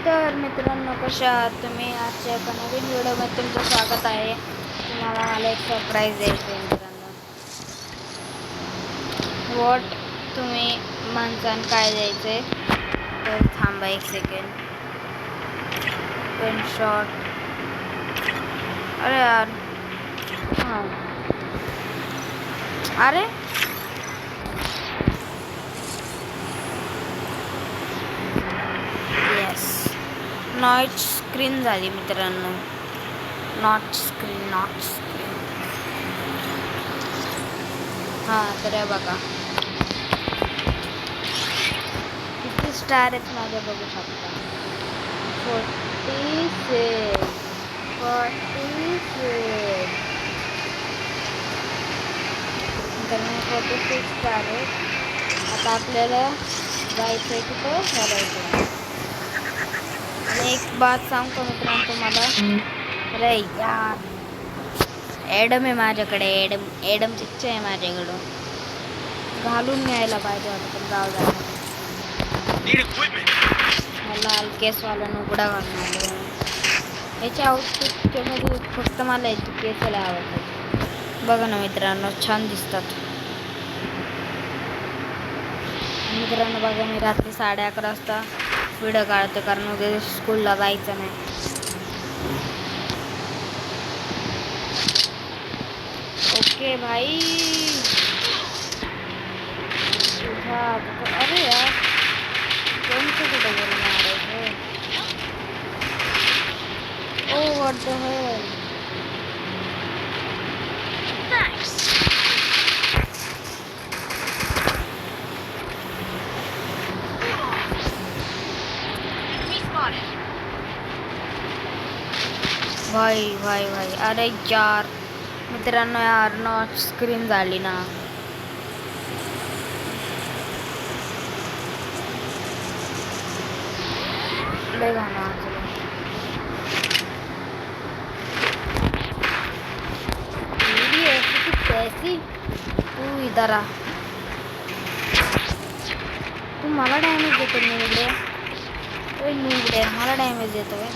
तर मित्रांनो, कशा आहात तुम्ही? आजच्या एका नवीन व्हिडिओमध्ये तुमचं स्वागत आहे. तुम्हाला मला एक सरप्राईज द्यायचं आहे मित्रांनो. वॉट तुम्ही माणसानं काय द्यायचं आहे? तर थांबा एक सेकंड. Pen shot. अरे यार, हां, अरे येस, नॉट स्क्रीन झाली मित्रांनो. Not screen. हां, तर हे बघा किती स्टार आहेत माझ्या, बघू शकता. 46. तर 46 स्टार आहेत. आता आपल्याला जायचं आहे कुठं करायचं. आणि एक बात सांगतो मित्रांनो तुम्हाला. अरे यार, ॲडम आहे माझ्याकडे. ॲडम चिच्चा आहे माझ्याकडं. घालून न्यायला पाहिजे होतं, पण जाऊ द्या. मला केसवाला उघडा घालून आलो. याच्या आउटफिटमध्ये फक्त मला याची केसाला आवडतात. बघा ना मित्रांनो, छान दिसतात. मित्रांनो बघा, मी रात्री 11:30 वाजता व्हिडिओ काढतो, कारण उद्या स्कूलला जायचं नाही. ओके भाई. अरे यार, कोणतं कुठं गेलं मारायचं? ओ व्हॉट द हेल. भाई. अरे यार मित्रांनो, यार नॉट स्क्रीन झाली ना. लय घाणा कैसी. तू इधर आ. तू मला डॅमेज देतो निवडे. मला डॅमेज देतोय.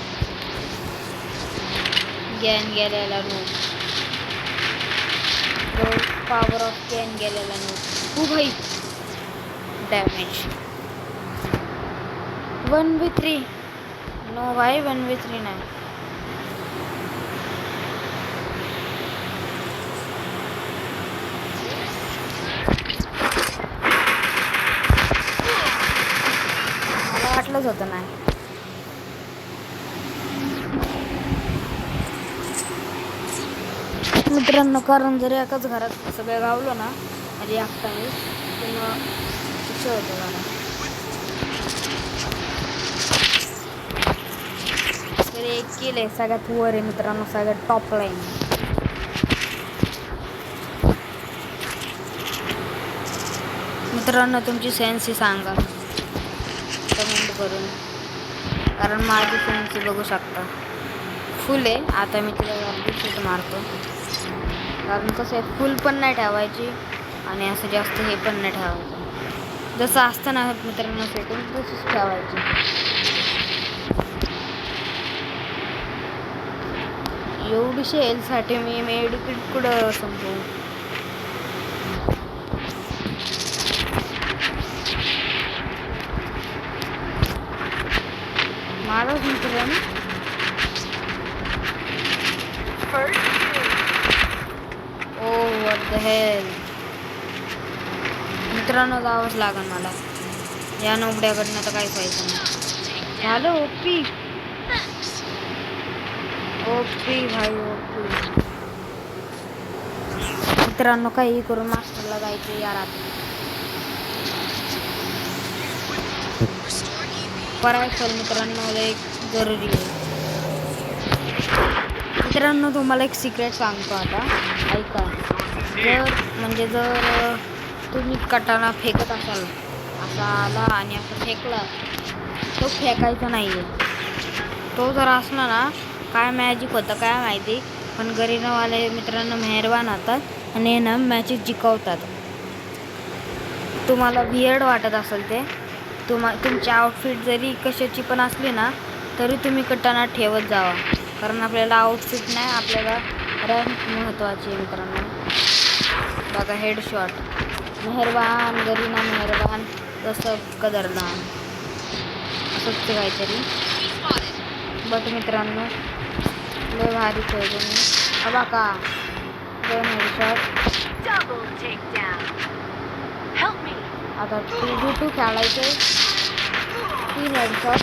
गॅन गेलेला नूब. पॉवर ऑफ गॅन गेलेला नूब. तू भाई डॅमेज. 1v3. नो भाई, 1v3 नाही. मला वाटलंच होतं नाही. मित्रांनो, कारण जर एकाच घरात सगळं गावलो ना, म्हणजे एकटा मी, किंवा शिक्षा होतं मला. तर एक किल आहे, सगळ्यात वर आहे मित्रांनो, सगळ्यात टॉप लाईन. मित्रांनो, तुमची सेन्सी सांगा कमेंट करून, कारण माझी सेन्सी बघू शकता फुल आहे. आता मी तिला शूट मारतो, कारण कसं आहे, फुल पण नाही ठेवायची आणि असं जास्त हे पण नाही ठेवायचं. जसं असतं ना मित्रांनो सेटिंग, तशीच ठेवायची. एवढीशी हेल्थसाठी मी मेडिकेट कुठं संपू. माझाच मित्रांनो व्हॉट द हेल. मित्रांनो, जावंच लागेल मला. या नोबड्याकडनं तर काहीच व्हायचं नाही. झालं ओपी भाई, ओपी. मित्रांनो, काही करून मास्टरला जायचं यार. आता परायफल मित्रांनो एक जरुरी आहे. मित्रांनो, तुम्हाला एक सिक्रेट सांगतो आता, ऐका. जर तुम्ही कटाना फेकत असाल, असा आला आणि असं फेकला, तो फेकायचा नाही आहे. तो जर असला ना, काय मॅजिक होतं काय माहिती, पण गरीनावाले मित्रांनो मेहरबान होतात आणि ना मॅचेस जिंकवतात. तुम्हाला वियर्ड वाटत असेल ते, तुमची आउटफिट जरी कशाची पण असली ना, तरी तुम्ही कटाना ठेवत जावा, कारण आपल्याला आउटफिट नाही, आपल्याला रँक महत्त्वाची आहे मित्रांनो. बघा हेडशॉट, मेहरबान गरीना मेहरबान, तसं कदरदान असंच काहीतरी. बट मित्रांनो लय भारी खेळतो मी. बघा 2 हेडशॉट. आता 2v2 खेळायचं. 3 हेडशॉट.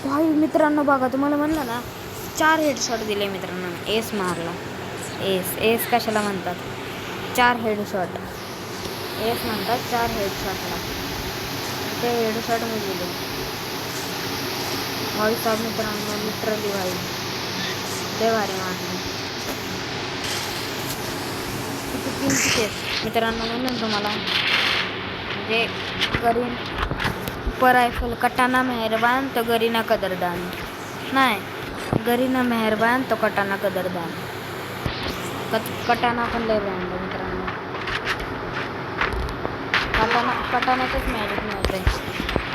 भाई मित्रांनो बघा, तुम्हाला म्हणलं ना 4 हेडशॉट दिले मित्रांनो. एस मारला. एस कशाला म्हणतात? 4 हेडशॉट एस म्हणतात. 4 हेडशॉटला ते हेडशॉट मी दिले. भाई साहेब मित्रांनो लिटरली भाई लय भारी मारले. किती किमतीचे मित्रांनो म्हणून तुम्हाला म्हणजे करीन पर रायफल कटाना मेहरबान तो गरीना कदरदान नाही, गरीना मेहरबान तो कटाना कदरदान. कटाना पण लय ब्रँड मित्रांनो. कटानाचंच मॅजिक नव्हते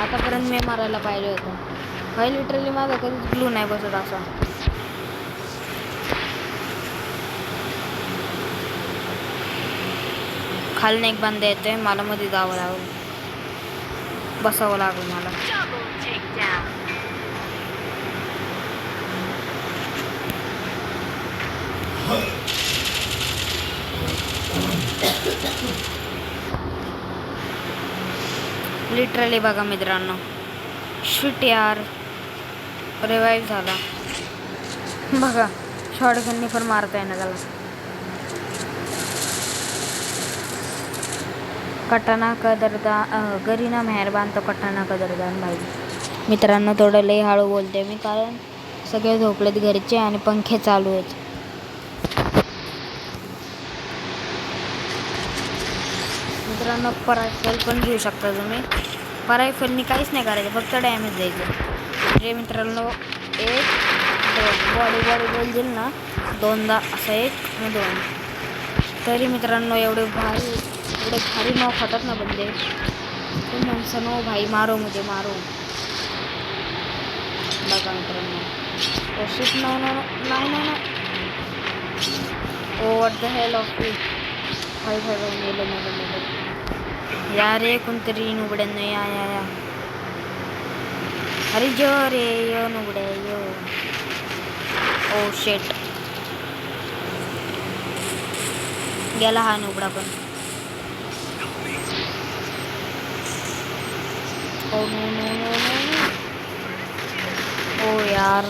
आतापर्यंत. मी मारायला पाहिजे होतं भाई. लिटरली माझा कधीच ब्लू नाही बसत असा. खालने एक बांधा येतोय, मला मध्ये जावं लागेल, बसावं लागेल मला. लिटरली बघा मित्रांनो, शिट यार रिवाईव्ह झाला. बघा शॉटगननी पण मारता येणार त्याला. कटाना कदरदान गरीना मेहरबान तो कटाना कदरदान. भाई मित्रांनो थोडं लई हळू बोलते मी, कारण सगळे झोपलेत घरचे आणि पंखे चालू आहेत. मित्रांनो परायफल पण घेऊ शकता तुम्ही. परायफलनी काहीच नाही करायचं, फक्त डॅमेज द्यायचं. जे मित्रांनो 1 2 बॉडी बोल ना 2दा असं 1 आणि 2. तरी मित्रांनो एवढे भारी नाव खातात ना बंदे. तुम्ही माणसं नो भाई मारो मुझे मारो. बघा मित्रांनो शिट नाही. Oh what the hell of you. भाई मेलं यार ये कोणतरी नुबड्यानं या. अरे जो रे यो नुबड्या यो. ओ शेट गेला हा नुबडा पण. Oh no. ओ यार,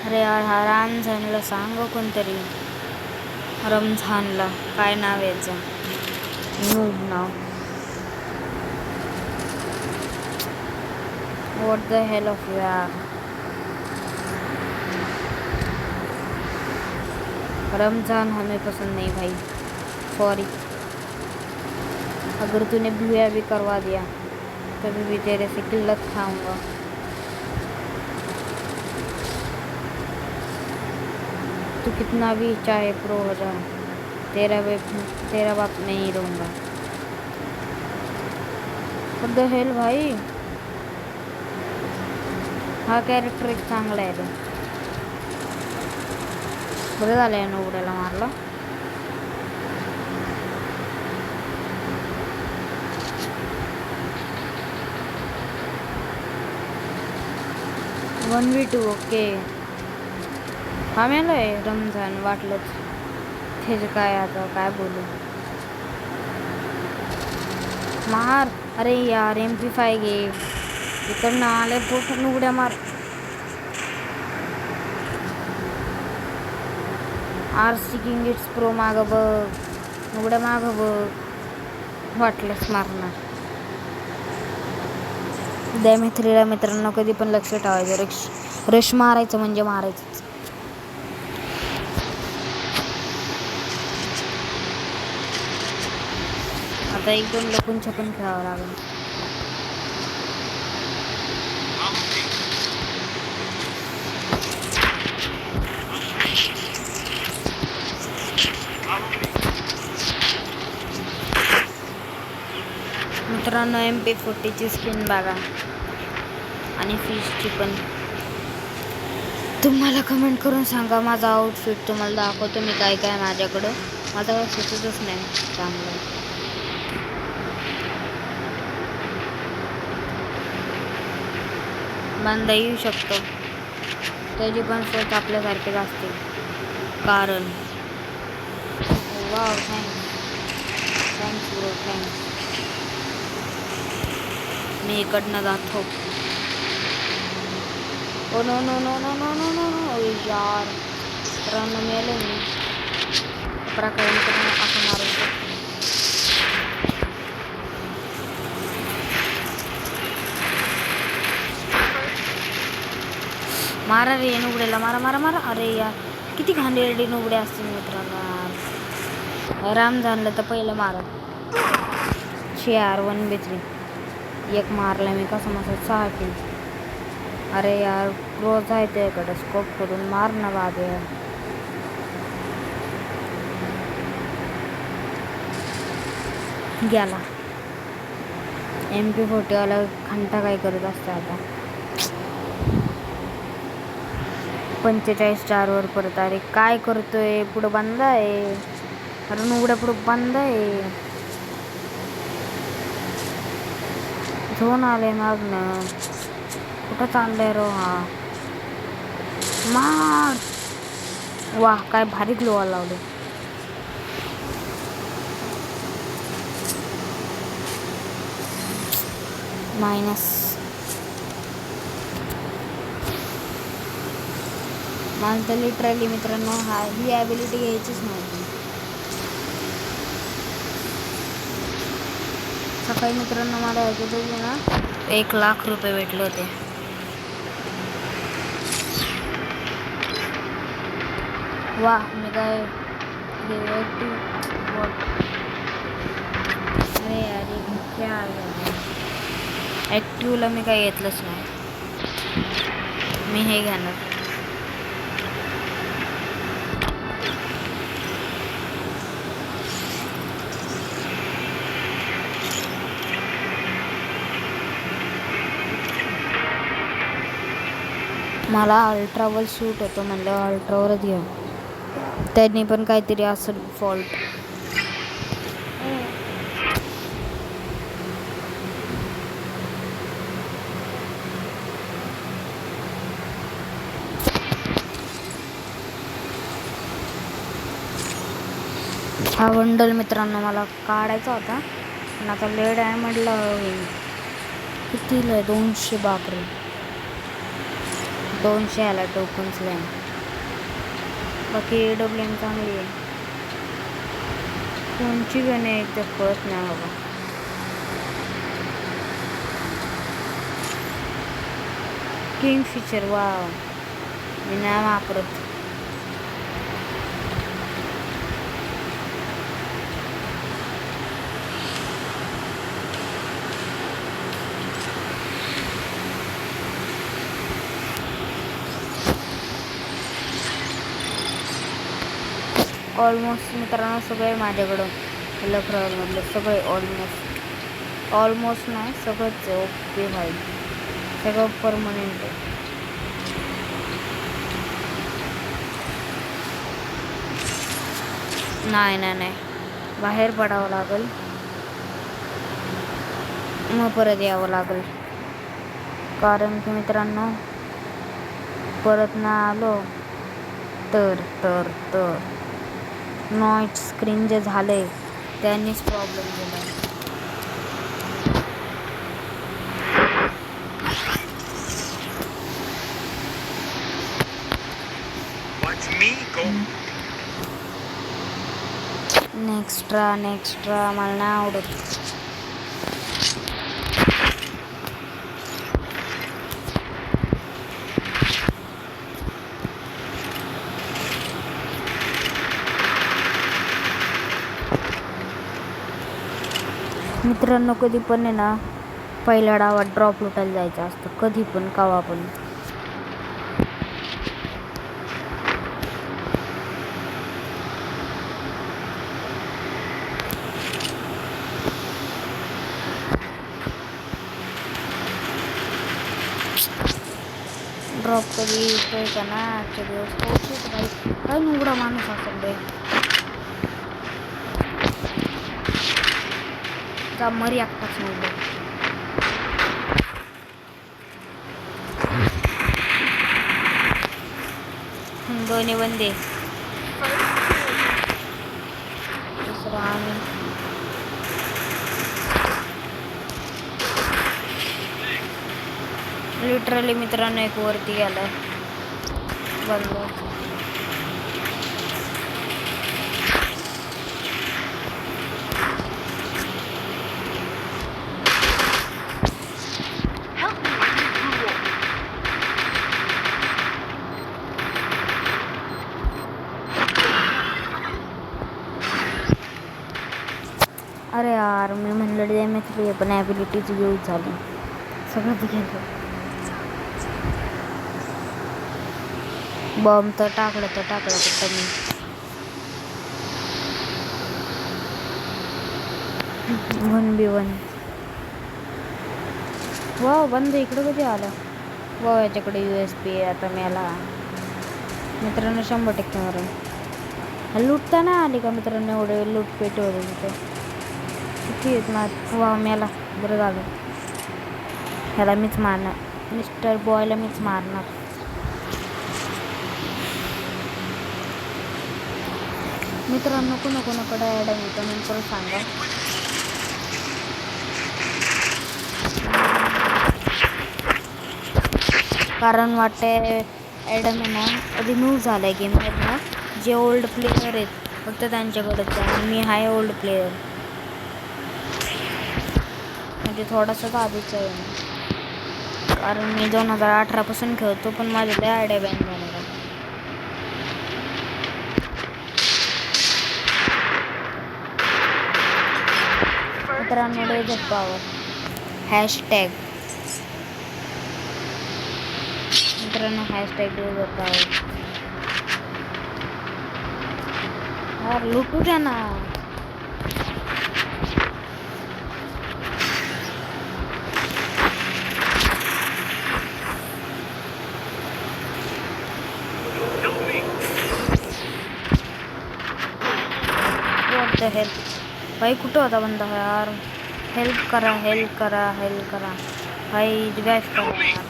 अरे यार हा रमझानला सांग कोणतरी. रमझानला काय नाव याचं? Noob now. What the hell of यार. रमज़ान हमें पसंद नहीं भाई, सॉरी. अगर तूने ब्लूया भी करवा दिया तभी भी तेरे से किल्लत खाऊंगा. तू कितना भी चाहे प्रो हो जा, तेरा बाप नहीं रहूँगा. व्हाट द हेल भाई. हा कॅरेक्टर एक चांगला आहे. बरं झालं आहे नवड्याला मारला. वन वी टू ओके. हा मेला आहे रमझान वाटलंच. त्याचं काय आता काय बोलू. मार. अरे यार MP5 घे. इकडनं आले पोट उड्या मार. RC किंग इट्स प्रो मागं बघ, उड्या मागं बघ. वाटलंच मारणार. डॅमेथ्रीला मित्रांनो कधी पण लक्ष ठेवायचं. रश मारायचं म्हणजे मारायचंच. आता 1-2 लपून छपून खेळावं लागेल. मित्रांनो MP40ची स्किन बघा आणि फिशची पण तुम्हाला कमेंट करून सांगा माझा आउटफिट तुम्हाला दाखवतो मी काय काय माझ्याकडं. माझा काय सुचतच नाही चांगलं. बांधा येऊ शकतो त्याची पण सोच आपल्यासारखेच असते कारण वाव थँक्स ब्रो थँक्स. मी इकडनं जातो. Oh no no no no no no no no यार रन मेले मी प्रकारे असं मारू. मारा रे नुबड्याला मारा मारा मारा. अरे यार किती घाणेरडी नुबडे असतील मित्रांनो. राम जाणलं तर पहिलं मारा. यार 1v3 एक मारला मी कसं मसा 6 किल. अरे यार रोज आहे त्याकडे स्कोप करून मार ना बाबे. गेला MP40 वाला घंटा काय करत असतं आता. 45 4वर परत. अरे काय करतोय पुढं बंद आहे. अरे उघड्या पुढं बंद आहे. झोन आले मागणं कुठं चाललंय रो हा. मार. वाह काय भारी ग्लोवा लावले. मायनस. मला तर लिटरली मित्रांनो ही ॲबिलिटी घ्यायचीच नव्हती. सकाळी मित्रांनो मला ह्याच्यातच ना 1,00,000 रुपये भेटले होते. वा मी काय अरे अरे क्या ॲक्टिव्हला मी काय घेतलंच नाही. मी हे घेणार. मला अल्ट्रावर सूट होतो म्हणलं अल्ट्रावरच घ्या. त्यांनी पण काहीतरी असेल फॉल्ट. हा बंडल मित्रांनो मला काढायचा होता पण आता लेट आहे म्हटलं. कितीला आहे 200. बापरे 200 आला टोकन्स लॅन. बाकी AWM चांगली आहे. कोणची गण आहे ते कळत नाही बाबा. किंगफिशर वाव मी नाही वापरत. ऑलमोस्ट मित्रांनो सगळे माझ्याकडं लफरावरमधले सगळे ऑलमोस्ट नाही सगळंच ओके भाई. सगळं परमनंट आहे. नाही बाहेर पडावं लागेल मग परत यावं लागेल कारण की मित्रांनो परत ना आलो तर नॉईट स्क्रीन जे झाले त्यांनीच प्रॉब्लेम झाला. नेक्स्ट्रा मला नाही आवडत. मित्रांनो कधी पण आहे ना पहिल्या डावात ड्रॉप लुटायला जायचं असतं. कधी पण कवा पण. ड्रॉप कधी येतोय का ना आजच्या दिवस पोहोचतो काही काय उघडा माणूस असेल रे का मरी एकटाच निवडलं दोन्ही बंदे दुसरा आम्ही लिटरली मित्रांनो एक वरती गेला बंद अरे यार मी म्हणलं डॅमेज पण ॲबिलिटीची यूज झाली सगळंच गेलं बॉम्ब तर टाकलं फक्त मी 1v1 वाव बंद इकडं कधी आलं वाव याच्याकडे USB आहे आता मला मित्रांनो 100% मारून लुटता नाही आली का मित्रांनो एवढे लूटपेट होते तिथे किती आहेत ना वा मला बरं झालं ह्याला मीच मारणार मिस्टर बॉयला मीच मारणार मित्रांनो कोणाकोणाकडे ॲड आहे तर नंतर सांगा कारण वाटते ॲडम आहे ना रिमूव्ह झालं आहे गेममधनं जे ओल्ड प्लेयर आहेत फक्त त्यांच्याकडेच आहे आणि मी हाय ओल्ड प्लेयर म्हणजे थोडासाच आधीच आहे कारण मी 2018 पासून खेळतो पण माझ्याकडे आयडिया बॅन झाला मित्रांनो डेझर्ट पॉवर हॅशटॅग मित्रांनो हॅशटॅग डेझर्ट पॉवर यार लुटू द्या ना हेल्प भाई कुठं होता बंदा यार हेल्प करा भाई रिवाइव करा यार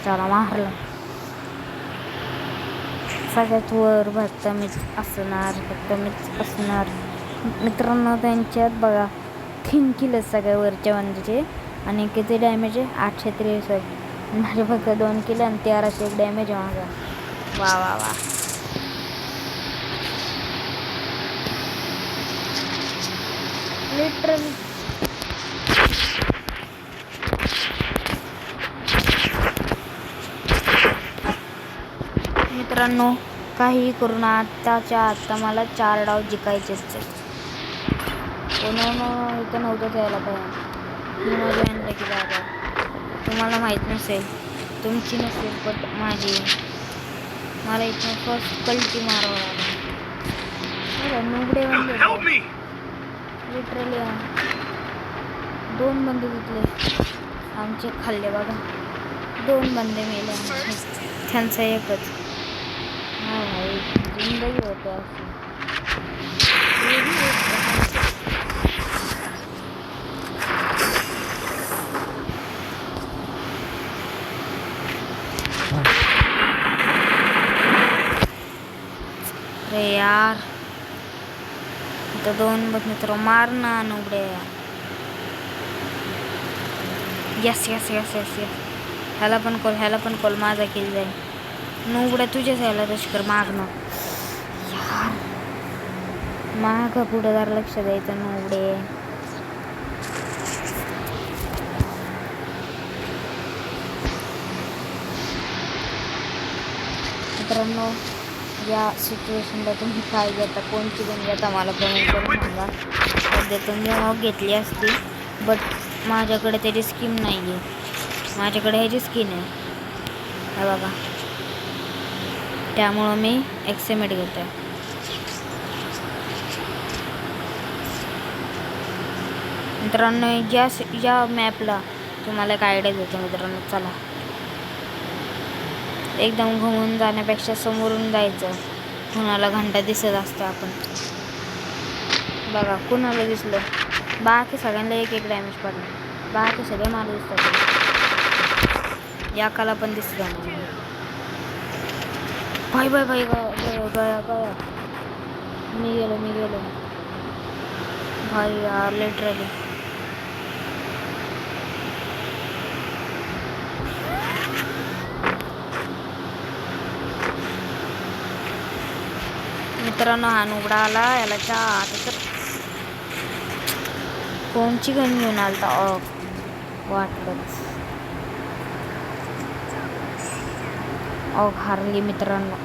चला मारलं सगळ्यात वर फक्त मीच असणार मित्रांनो त्यांच्यात बघा 3 किल सगळ्या वरच्या बंदीचे आणि किती डॅमेज आहे 863 माझे फक्त 2 किल आणि 1300 डॅमेज आहे माझा वा लिटरली मित्रांनो काही करून आत्ता मला 4 डाव जिंकायचेच कोणानं इथं नव्हतं यायला पाहिजे मी माझ्या आणलं की जागा तुम्हाला माहीत नसेल तुमची नसेल बट माझी मला इथं फर्स्ट कल्टी मारावं लागलं नुगडे म्हणजे लिटरली 2 बंदे तिथले आमचे खाल्ले बघा 2 बंदे मेले आमचे त्यांचा एकच हा भाई जिंदगी होते अरे यार तो 2 बघ मित्र मार ना नुगडे यस ह्याला पण कॉल माझा किल जाईल नुगड्या तुझ्याच ह्याला लष्कर मागणं यार मागं पुढं जर लक्ष द्यायचं नुगडे मित्रांनो या सिच्युएशनला तुम्ही काय घेता कोणती गेम घेता मला कमेंट करून सांगा सध्या तुम्ही मग घेतली असती बट माझ्याकडे त्याची स्कीम नाही आहे माझ्याकडे ह्याची स्किन आहे हे बघा त्यामुळं मी एक्सएमेट घेतो मित्रांनो या मॅपला तुम्हाला एक आयडिया देतो मित्रांनो. चला, एकदम घुमून जाण्यापेक्षा समोरून जायचं. कुणाला घंटा दिसत असतं आपण. बघा कुणाला दिसलं, बाकी सगळ्यांना एक एक डॅमेज पडलं. बाकी सगळे मला दिसतात. याकाला पण दिसलं नाही. बाय बाय बाय गया गया. मी गेलो भाई यार, लिटरली. मित्रांनो हा उघडा आला. याला आता तर कोणची गण घेऊन आलता वाटलंच. हारली मित्रांनो.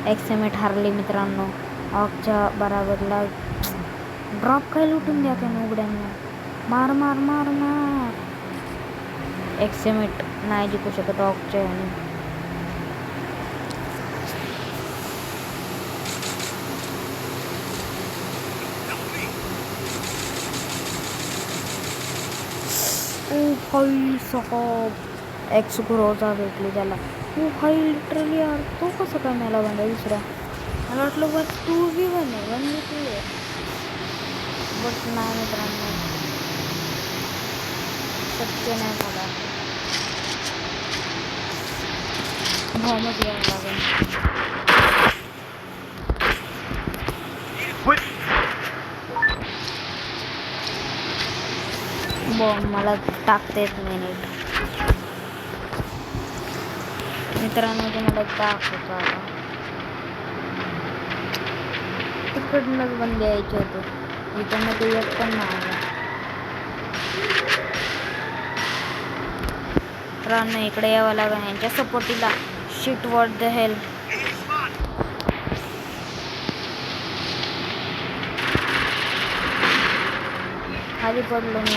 एक्समेट हारली मित्रांनो. ऑकच्या बराबरला ड्रॉप काय लुटून द्या त्या उघड्यांना. मार मार मार मार. एक्समेट नाही जिंकू शकत ऑकच्या आणि हाई साहेब एक्स रोजा भेटली त्याला. हाई लिटरली यार, तो कसं काय मला बनला दुसरा. मला वाटलं बस 2v1 आहे, 1v2 आहे. बट नाही मित्रांनो, शक्य नाही मला. बॉम्बच घ्यायला लागेल. बॉम्ब मला टाकता येत नाही नीट. मित्रांनो तुम्हाला दाखवतो आता. तिकडनंच बंद यायचे होते, इकडनं ते एक पण नाही आला. मित्रांनो इकडे यावं लागेल यांच्या सपोर्टीला. Shit what the hell. खाली पडलो मी.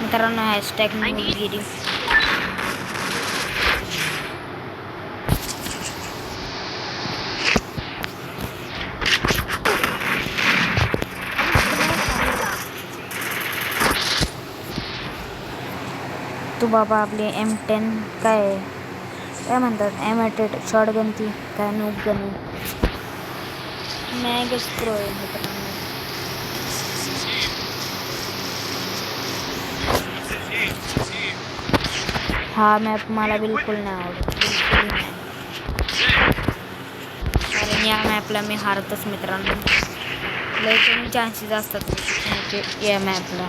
मित्रांनो हॅशटॅग गिरी. तू बाबा आपली M10 काय म्हणतात, M88 शॉटगन ती काय नूब गन मॅगच प्रो आहे मित्रांनो. हा मॅप मला बिलकुल नाही आवडत, बिलकुल नाही. कारण या मॅपला मी हारतच मित्रांनो. लय कमी चान्सेस असतात या मॅपला.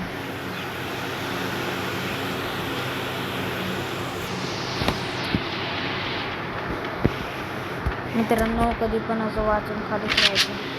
मित्रांनो कधी पण असं वाचून खालीच राहायचं.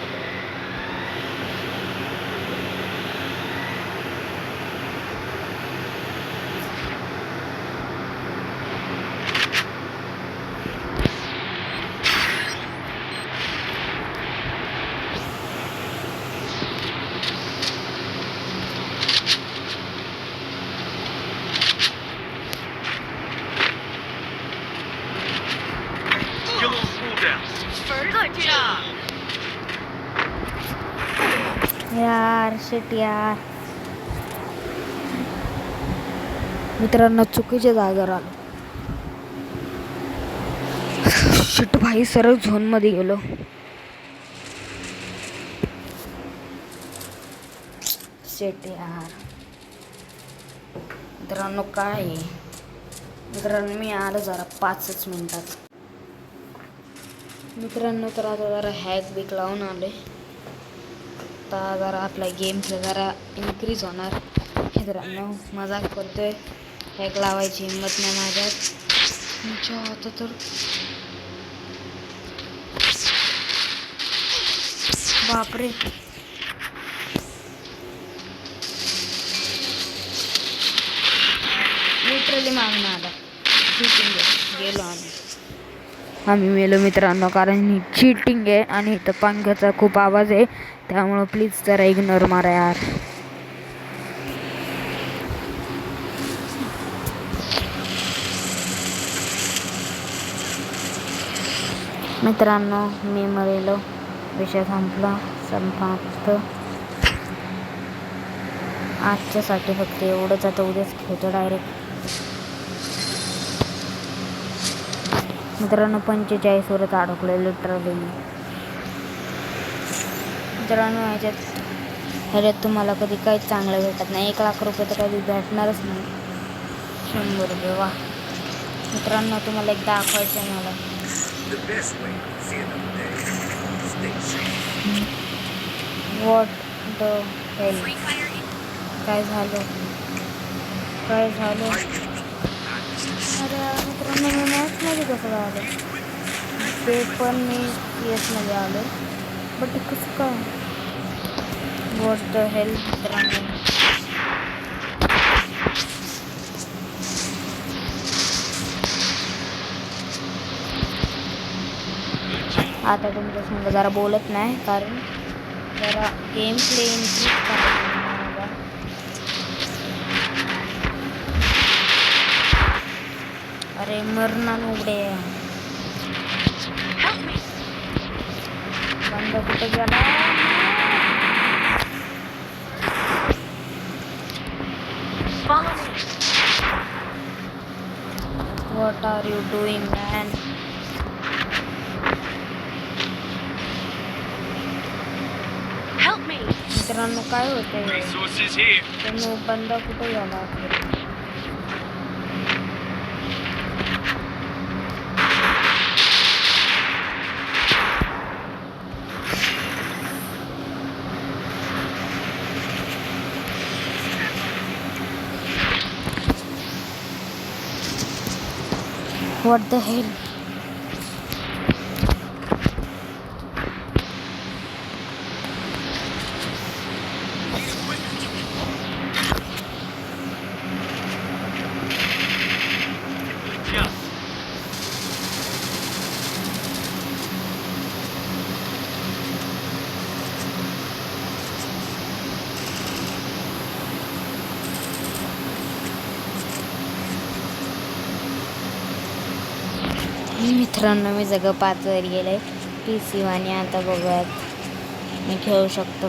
यार शिट यार. मित्रांनो चुकीच्या जागेवर आलो. शिट भाई, सरळ झोन मध्ये गेलो. शिट यार. मित्रांनो काय मित्रांनो मी आलो जरा 5 मिनिटात. मित्रांनो तर आता जरा हॅक बिक लावून आले. आता जरा आपला गेमचं जरा इन्क्रीज होणार. मित्रांनो मजाक करतोय, हॅक लावायची हिंमत नाही माझ्यात. तुमच्या आता तर बापरे. लिटरली मागणं आला. गेलो आम्ही. आम्ही मेलो मित्रांनो, कारण ही चीटिंग आहे आणि इथं पंख्याचा खूप आवाज आहे, त्यामुळं प्लीज जरा इग्नोर मारा यार. मित्रांनो मी मरेलो, विषय संपत आजच्यासाठी फक्त एवढंच. आता उद्याच खेळतो डायरेक्ट. मित्रांनो 45 वरच अडकलो लिटरली. मित्रांनो ह्याच्यात तुम्हाला कधी काहीच चांगलं भेटत नाही. 1 लाख रुपये तर कधी भेटणारच नाही. 100 रुपये वा. मित्रांनो तुम्हाला एक दाखवायचं आहे मला. व्हॉट द हेल. काय झालं? अरे मित्रांनो मी मॅथ्समध्ये कसं काय आलं? ते पण मी CS मध्ये आलो, बट कसं काय? व्हॉट द हेल मित्रांनो. आता तुमच्या संग जरा बोलत नाही, कारण जरा गेम प्ले इन्क्रीज करायचं मला. अरे मरना उघडे बंद कुठे गेला? What are you doing, man? मित्रांनो काय होतंय? तुम्ही बंद कुठे गेला? What the hell? मित्रांनो मी सगळं 5 वर गेले PC आणि आता बघूयात मी खेळू शकतो.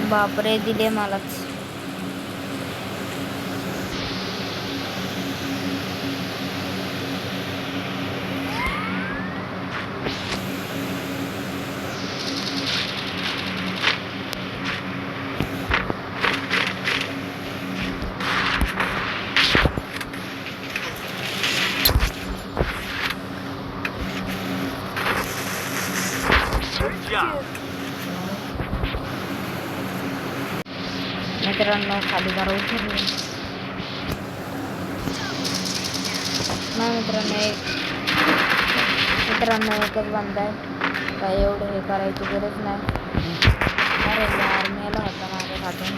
बापरे दिले मलाच. मित्रांनो खाली जरा उतरले नाही. मित्रांनो एकच बंद आहे, काय एवढं हे करायची गरज नाही. अरे यार मेला होता माझ्या हातून.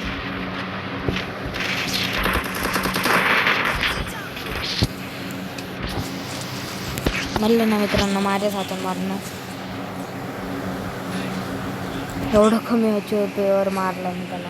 म्हणलं ना मित्रांनो माझ्याच हातून मारणं. एवढं कमी HP मारलं मी त्याला.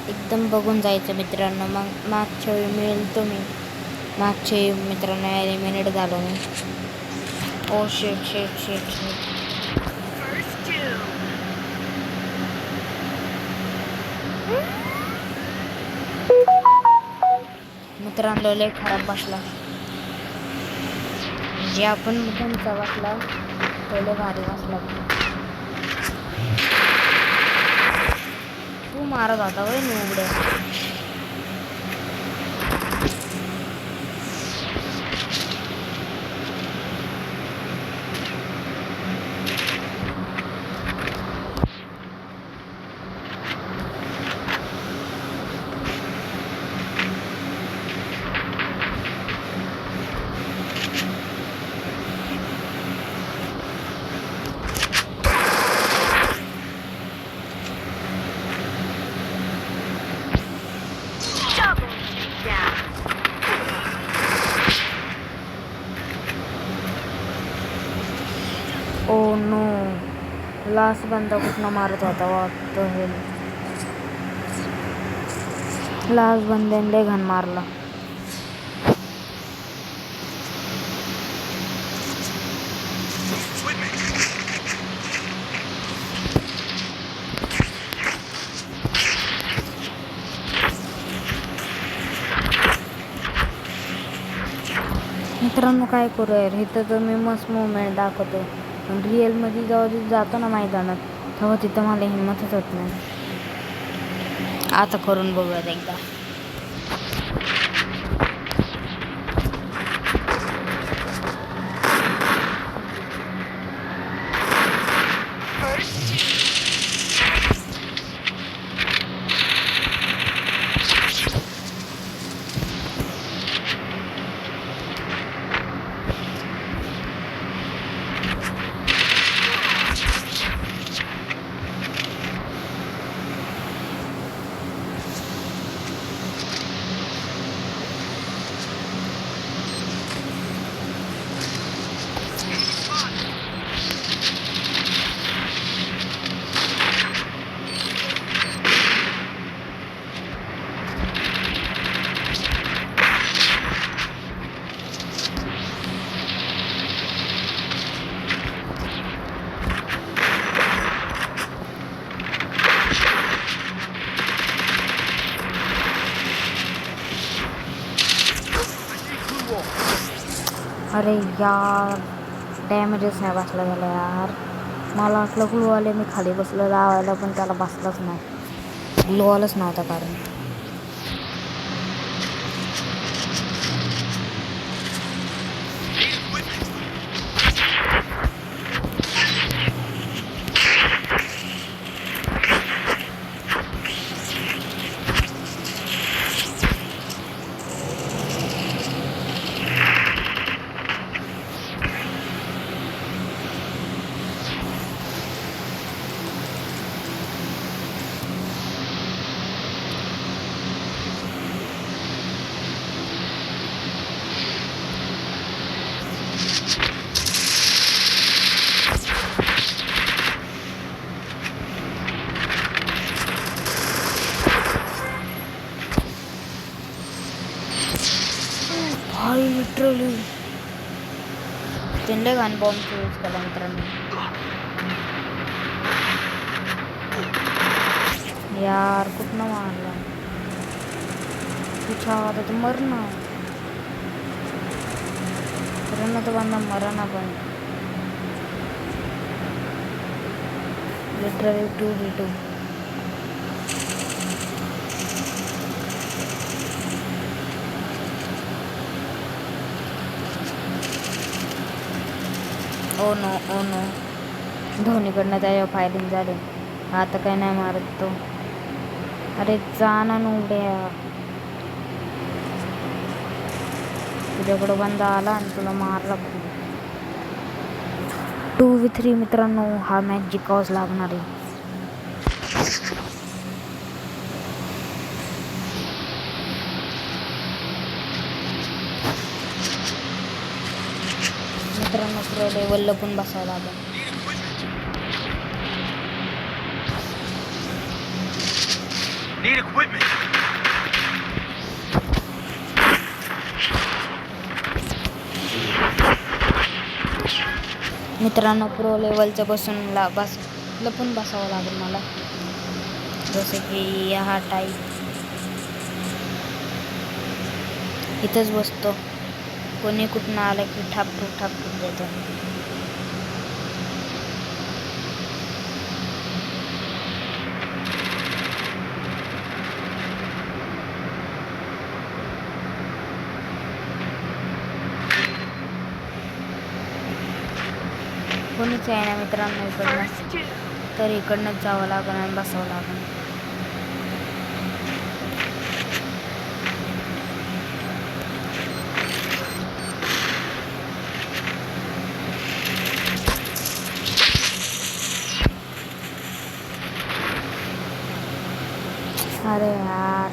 एकदम बघून जायचं मित्रांनो. मग मागच्या वेळी मिळेल तुम्ही मागच्या मित्रांनो एलिमिनेट झालो मी. ओ शेट शेट शेट शेट. मित्रांनो लय खराब बसला. जे आपण घनचा वाचला पहिले भारी वाचला. तू मारत होता वय मी उघड्या. ओ नो, लास्ट बंदा कुठनं मारत होता वाटतं. हे लास्ट बंद्याने घन मारला. मित्रांनो काय करू यार, इथं तर मी मस्त मुवमेंट दाखवतो पण रिअलमध्ये जेव्हा जातो ना मैदानात तेव्हा तिथं मला हिंमतच होत नाही. आता करून बघूयात एकदा. अरे यार, डॅमेजच नाही बसला झाला यार. मला वाटलं ग्लूवाले मी खाली बसलं लावायला पण त्याला बसलाच नाही. ग्लूवालच नव्हता कारण. लिटरली त्यांना गन बॉम्ब यूज केला मित्रांनो. यार कुठनं मारला तुझ्या आता तर मर ना. तर बंदा मरा ना पण लिटरली 2v2. ओ नो धोनीकडनं त्याच्यावर फायरिंग झाली. आता काय नाही मारत तो. अरे जाना उड्या, तुझ्याकडं बंदा आला आणि तुला मारला. 2v3 मित्रांनो, हा मॅच जिकावंच लागणार आहे. मित्रांनो प्रो लेवलला पण बसावं लागेल. Need equipment. मित्रांनो प्रो लेवलचं लपून बसावं लागेल मला, जसं की हा टाईप इथंच बसतो कोणी कुठून आलं की ठापटूक देतं. कोणीच आहे ना मित्रांनो इकडनं, तर इकडनंच जावं लागेल आणि बसावं लागेल. अरे यार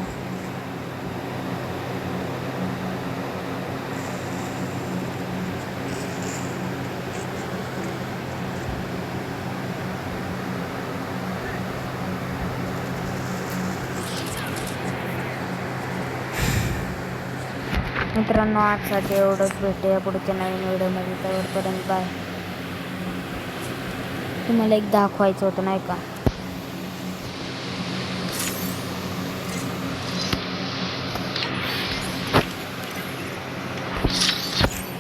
मित्रांनो आजसाठी एवढंच. भेटूया पुढच्या नवीन व्हिडिओमध्ये. तोपर्यंत बाय. तुम्हाला एक दाखवायचं होतं नाही का.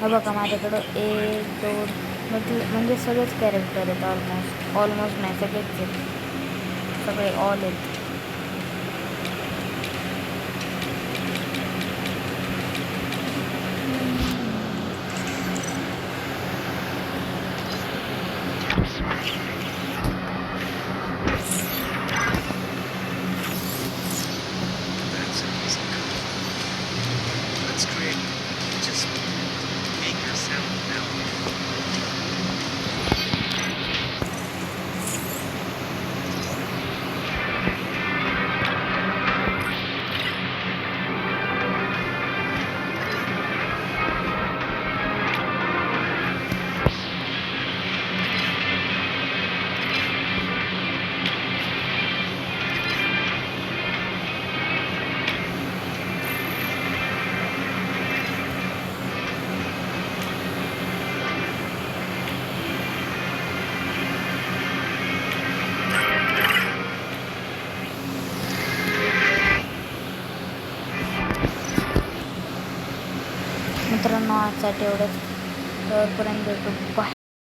हा बघा माझ्याकडं 1 2 म्हणजे सगळेच कॅरेक्टर आहेत. ऑलमोस्ट नाही सगळेच आहेत. सगळे ऑल आहेत. That's amazing. Let's create. Just make your sound now. मित्रांनो आजसाठी एवढंच. तोपर्यंत भेटू. बाय.